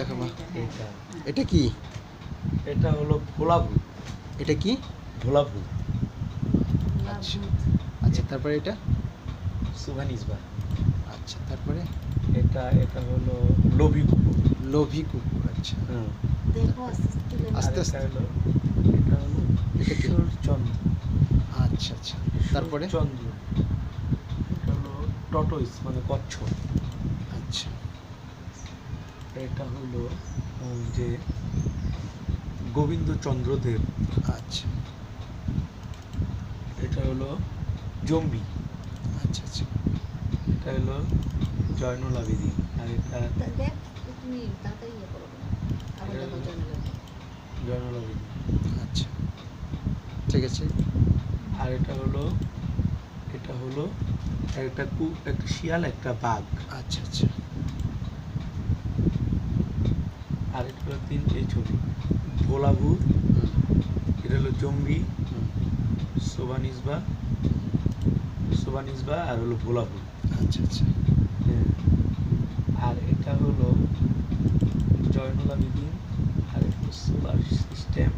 দেখাবো। এটা এটা কি? এটা হলো ভোলাভূ। এটা কি? ভোলাভূ। আচ্ছা আচ্ছা, তারপরে এটা? সুভানিসবা। আচ্ছা, তারপরে? এটা হলো লোভী কুকুর। লোভী কুকুর। আচ্ছা, আস্তে আর আস্তে। এটা হলো এটা কি? ঈশ্বরচন্দ্র। আচ্ছা আচ্ছা, তারপরে? ঈশ্বরচন্দ্র। এটা হলো টর্টোইস মানে কচ্ছপ। আচ্ছা এটা হলো যে গোবিন্দচন্দ্র দেব। আচ্ছা এটা হলো জম্বি। আচ্ছা আচ্ছা, এটা হলো জয়নুল আবেদিন। আর এটা জয়নুল আবেদিন। আচ্ছা ঠিক আছে। আর এটা হলো একটা একটা শিয়াল একটা বাঘ। আচ্ছা আচ্ছা, আর এটা হলো এই ছবি ভোলাভূ। এটা হলো জম্বি, সোবানিসবা আর হলো ভোলাভূ। আচ্ছা আচ্ছা, আর এটা হলো জয়নুল আবেদিন। আর এটা হলো সোলার সিস্টেম।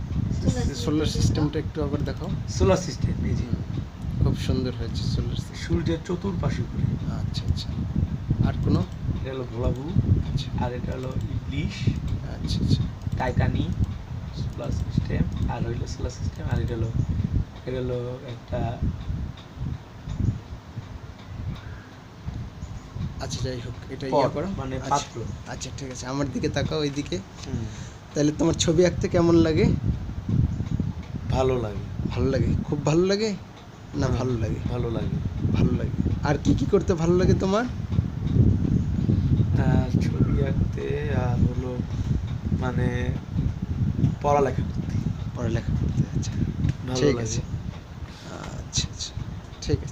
সোলার সিস্টেমটা একটু আবার দেখাও। সোলার সিস্টেম এই যে খুব সুন্দর হয়েছে সোলার সিস্টেম। সূর্যের চতুর্পাশে ঘুরে। আচ্ছা আচ্ছা, আর কোনো? এটা হলো ভোলাভূ। আচ্ছা আর এটা হলো ইবলিশ, আচ্ছা আচ্ছা, টাইটানি, সোলার সিস্টেম। আর হইলো সোলার সিস্টেম। আর এটা হলো একটা আচ্ছা যাই হোক, এটা পট, ইয়া করো মানে আচ্ছা পাত্র। আচ্ছা ঠিক আছে, আমার দিকে তাকাও, ওইদিকে। তাহলে তোমার ছবি আঁকতে কেমন লাগে? ভালো লাগে। ভালো লাগে, খুব ভালো লাগে না? ভালো লাগে, ভালো লাগে। ভালো লাগে। আর কি কি করতে ভালো লাগে তোমার? ছবি আঁকতে আর হলো মানে পড়ালেখা করতে পড়ালেখা করতে। আচ্ছা ভালো ঠিক লাগে। আছে, আচ্ছা আচ্ছা ঠিক আছে।